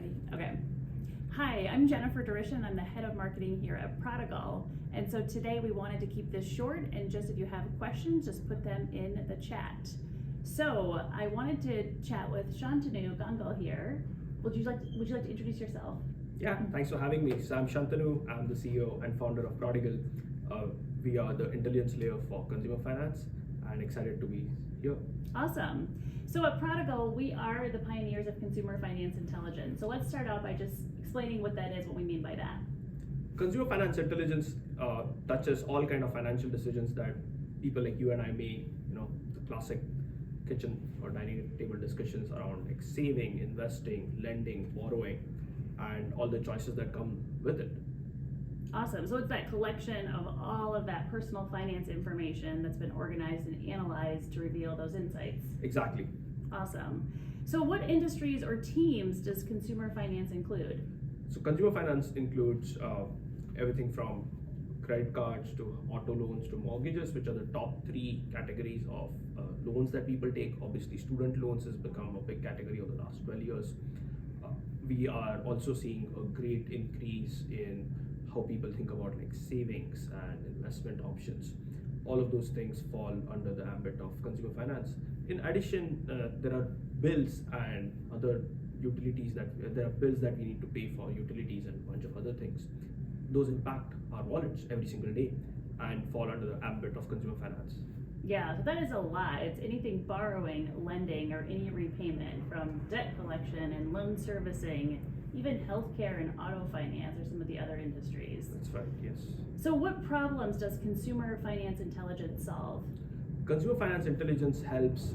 Ready? Okay. Hi, I'm Jennifer Durishan. I'm the head of marketing here at Prodigal. And so today we wanted to keep this short, and just if you have questions, just put them in the chat. So I wanted to chat with Shantanu Gangal here. Would you like to introduce yourself? Yeah, thanks for having me. So I'm Shantanu. I'm the CEO and founder of Prodigal. We are the intelligence layer for consumer finance, and excited to be here. Awesome. So at Prodigal, we are the pioneers of consumer finance intelligence. So let's start out by just explaining what that is, what we mean by that. Consumer finance intelligence touches all kind of financial decisions that people like you and I make. The classic kitchen or dining table discussions around like saving, investing, lending, borrowing, and all the choices that come with it. Awesome. So it's that collection of all of that personal finance information that's been organized and analyzed to reveal those insights. Exactly. Awesome. So what industries or teams does consumer finance include? So consumer finance includes everything from credit cards to auto loans to mortgages, which are the top three categories of loans that people take. Obviously, student loans has become a big category over the last 12 years. We are also seeing a great increase in how people think about like savings and investment options. All of those things fall under the ambit of consumer finance. In addition, there are bills and other utilities there are bills that we need to pay for, utilities and a bunch of other things. Those impact our wallets every single day and fall under the ambit of consumer finance. Yeah, so that is a lot. It's anything borrowing, lending, or any repayment, from debt collection and loan servicing, even healthcare and auto finance are some of the other industries. That's right, yes. So what problems does consumer finance intelligence solve? Consumer finance intelligence helps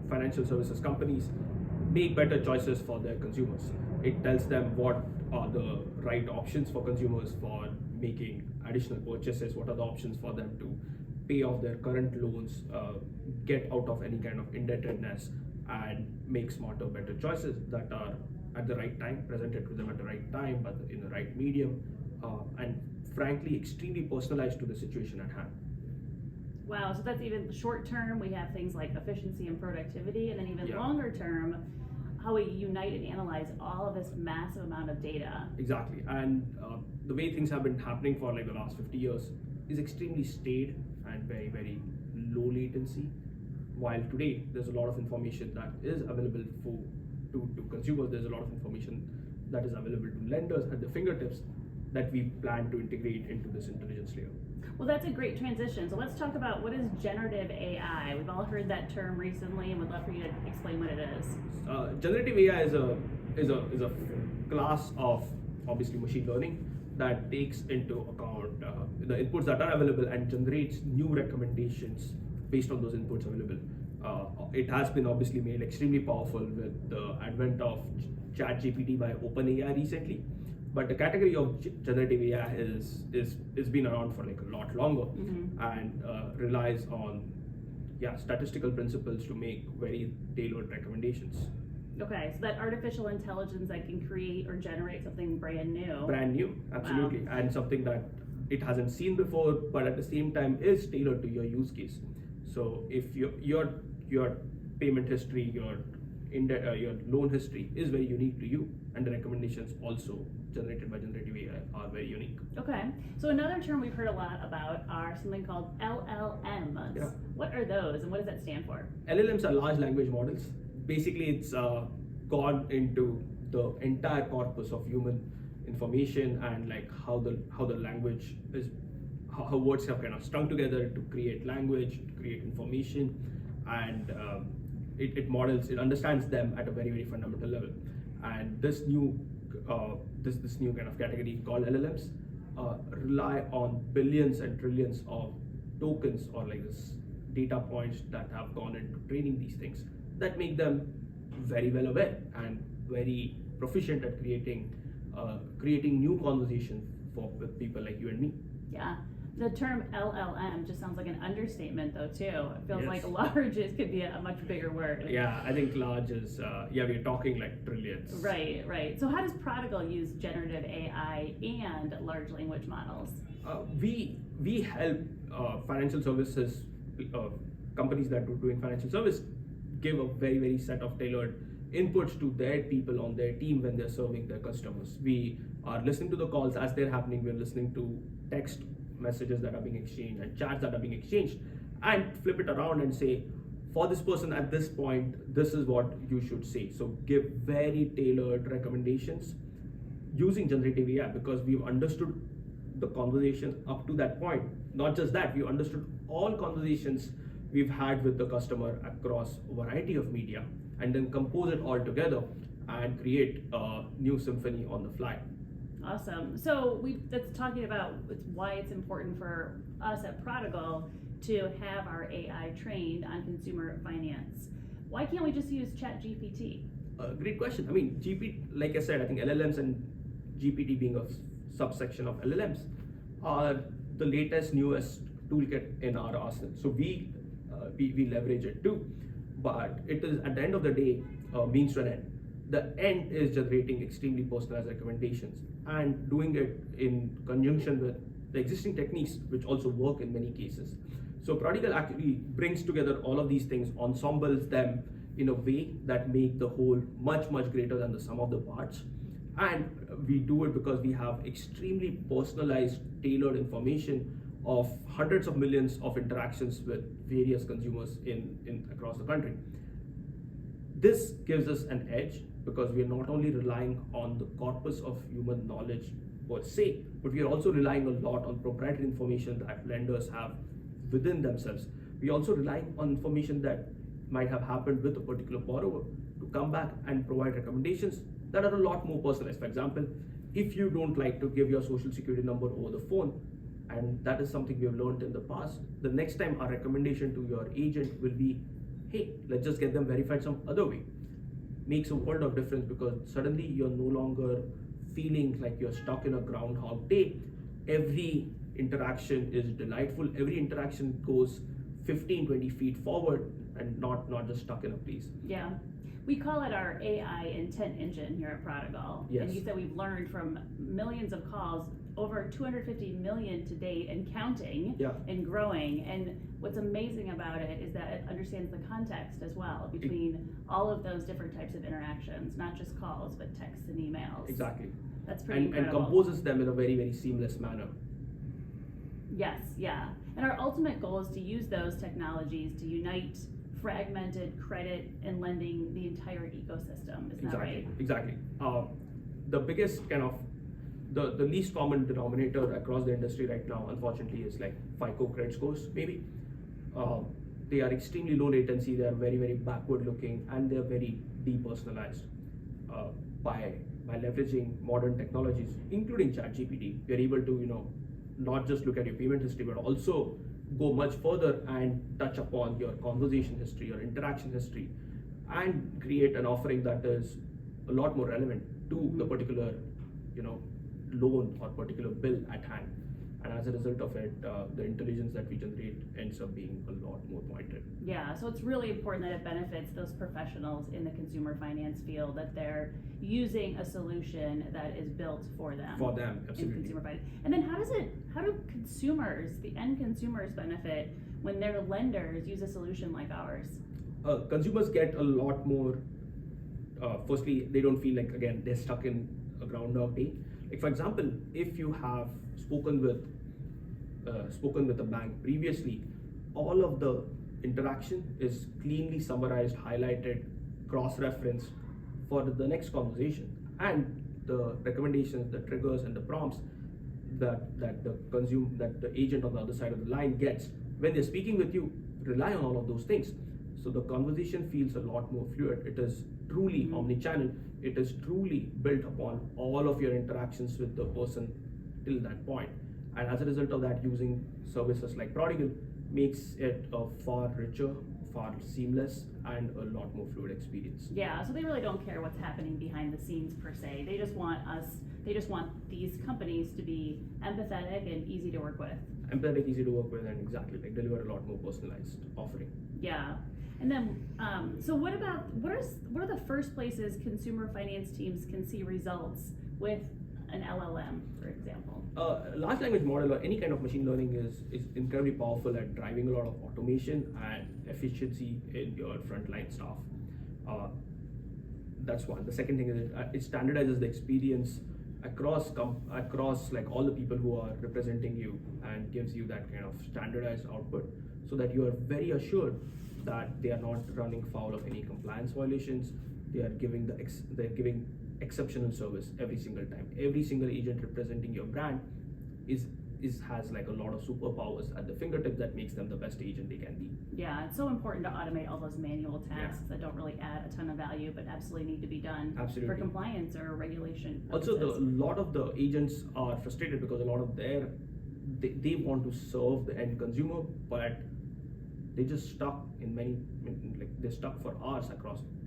financial services companies make better choices for their consumers. It tells them what are the right options for consumers for making additional purchases, what are the options for them to pay off their current loans, get out of any kind of indebtedness, and make smarter, better choices that are at the right time, presented to them at the right time, but in the right medium, and frankly, extremely personalized to the situation at hand. Wow, so that's even short term, we have things like efficiency and productivity, and then even longer term, how we unite and analyze all of this massive amount of data. Exactly, and the way things have been happening for like the last 50 years is extremely staid and very, very low latency. While today there's a lot of information that is available to consumers, there's a lot of information that is available to lenders at their fingertips that we plan to integrate into this intelligence layer. Well, that's a great transition. So let's talk about what is generative AI. We've all heard that term recently, and would love for you to explain what it is. Generative AI is a class of obviously machine learning that takes into account the inputs that are available and generates new recommendations based on those inputs available. It has been obviously made extremely powerful with the advent of ChatGPT by OpenAI recently. But the category of generative AI is been around for like a lot longer, and relies on statistical principles to make very tailored recommendations. Okay, so that artificial intelligence that can create or generate something brand new. Brand new, absolutely, wow. And something that it hasn't seen before, but at the same time is tailored to your use case. So if your payment history, your loan history is very unique to you, and the recommendations also generated by generative AI are very unique. Okay, so another term we've heard a lot about are something called LLMs. Yeah. What are those, and what does that stand for? LLMs are large language models. Basically, it's gone into the entire corpus of human information and like how the language is, how words have kind of strung together to create language, to create information, and it understands them at a very, very fundamental level. And this new kind of category called LLMs rely on billions and trillions of tokens or like this data points that have gone into training these things that make them very well aware and very proficient at creating new conversation with people like you and me. Yeah. The term LLM just sounds like an understatement, though, too. It feels Yes. like large could be a much bigger word. Yeah, I think large is, we're talking like trillions. Right. So how does Prodigal use generative AI and large language models? We help financial services companies that are doing financial service give a very, very set of tailored inputs to their people on their team when they're serving their customers. We are listening to the calls as they're happening. We're listening to text messages that are being exchanged and chats that are being exchanged, and flip it around and say, for this person at this point, this is what you should say. So give very tailored recommendations using generative AI, because we've understood the conversation up to that point. Not just that, we understood all conversations we've had with the customer across a variety of media, and then compose it all together and create a new symphony on the fly. Awesome. So that's talking about why it's important for us at Prodigal to have our AI trained on consumer finance. Why can't we just use ChatGPT? Great question. I mean, like I said, I think LLMs and GPT being a subsection of LLMs are the latest, newest toolkit in our arsenal. So we leverage it too, but it is at the end of the day means to an end. The end is generating extremely personalized recommendations and doing it in conjunction with the existing techniques, which also work in many cases. So Prodigal actually brings together all of these things, ensembles them in a way that make the whole much, much greater than the sum of the parts. And we do it because we have extremely personalized, tailored information of hundreds of millions of interactions with various consumers in across the country. This gives us an edge because we are not only relying on the corpus of human knowledge per se, but we are also relying a lot on proprietary information that lenders have within themselves. We also rely on information that might have happened with a particular borrower to come back and provide recommendations that are a lot more personalized. For example, if you don't like to give your social security number over the phone, and that is something we have learned in the past, the next time our recommendation to your agent will be, hey, let's just get them verified some other way. Makes a world of difference because suddenly you're no longer feeling like you're stuck in a Groundhog Day. Every interaction is delightful. Every interaction goes 15, 20 feet forward and not just stuck in a place. Yeah. We call it our AI intent engine here at Prodigal. Yes. And you said we've learned from millions of calls, over 250 million to date and counting, yeah, and growing. And what's amazing about it is that it understands the context as well between all of those different types of interactions, not just calls, but texts and emails. Exactly. That's pretty and incredible. composes them in a very, very seamless manner. Yes, yeah. And our ultimate goal is to use those technologies to unite fragmented credit and lending the entire ecosystem. Isn't that right? Exactly. The biggest kind of the least common denominator across the industry right now, unfortunately, is like FICO credit scores. Maybe they are extremely low latency. They are very, very backward looking, and they are very depersonalized. By leveraging modern technologies, including ChatGPT, we are able to not just look at your payment history, but also go much further and touch upon your conversation history, your interaction history, and create an offering that is a lot more relevant to the particular loan or particular bill at hand. And as a result of it, the intelligence that we generate ends up being a lot more pointed. Yeah, so it's really important that it benefits those professionals in the consumer finance field, that they're using a solution that is built for them. For them, absolutely. In consumer finance. And then how do consumers, the end consumers, benefit when their lenders use a solution like ours? Consumers get a lot more. Firstly, they don't feel like, again, they're stuck in a Groundhog Day. Like, for example, if you have spoken with a bank previously, all of the interaction is cleanly summarized, highlighted, cross-referenced for the next conversation, and the recommendations, the triggers, and the prompts that the agent on the other side of the line gets when they're speaking with you rely on all of those things. So the conversation feels a lot more fluid. It is truly omni-channel. It is truly built upon all of your interactions with the person till that point. And as a result of that, using services like Prodigal makes it a far richer, far seamless, and a lot more fluid experience. Yeah, so they really don't care what's happening behind the scenes per se. They just want these companies to be empathetic and easy to work with. Empathetic, easy to work with, and exactly deliver a lot more personalized offering. Yeah. And then, so what are the first places consumer finance teams can see results with an LLM, for example? Large language model or any kind of machine learning is incredibly powerful at driving a lot of automation and efficiency in your frontline staff. That's one. The second thing is it standardizes the experience across like all the people who are representing you, and gives you that kind of standardized output, so that you are very assured that they are not running foul of any compliance violations. They are giving they're giving exceptional service every single time. Every single agent representing your brand has like a lot of superpowers at the fingertips that makes them the best agent they can be. Yeah, it's so important to automate all those manual tasks that don't really add a ton of value, but absolutely need to be done for compliance or regulation purposes. Also, a lot of the agents are frustrated because a lot of they want to serve the end consumer, but they just stuck they're stuck for hours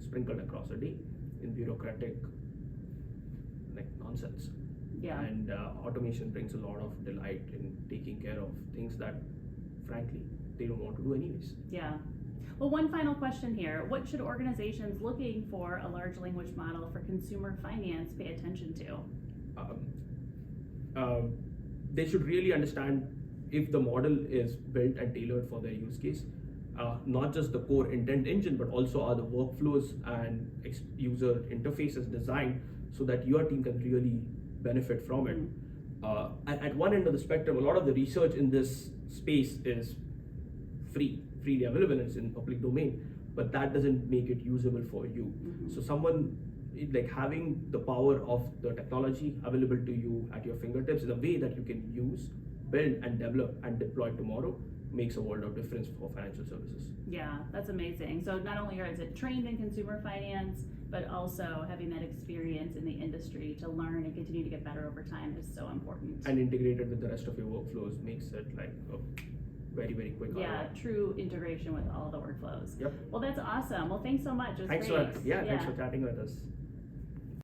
sprinkled across a day in bureaucratic nonsense. Yeah. And automation brings a lot of delight in taking care of things that, frankly, they don't want to do anyways. Yeah. Well, one final question here. What should organizations looking for a large language model for consumer finance pay attention to? They should really understand if the model is built and tailored for their use case. Not just the core intent engine, but also are the workflows and user interfaces designed so that your team can really benefit from it. At one end of the spectrum, a lot of the research in this space is freely available, and it's in public domain, but that doesn't make it usable for you. So someone having the power of the technology available to you at your fingertips in a way that you can use, build and develop and deploy tomorrow makes a world of difference for financial services. Yeah, that's amazing. So not only is it trained in consumer finance, but also having that experience in the industry to learn and continue to get better over time is so important. And integrated with the rest of your workflows makes it like a very, very quick. Yeah, true integration with all the workflows. Yep. Well, that's awesome. Well, thanks so much. It was thanks great. Thanks for chatting with us.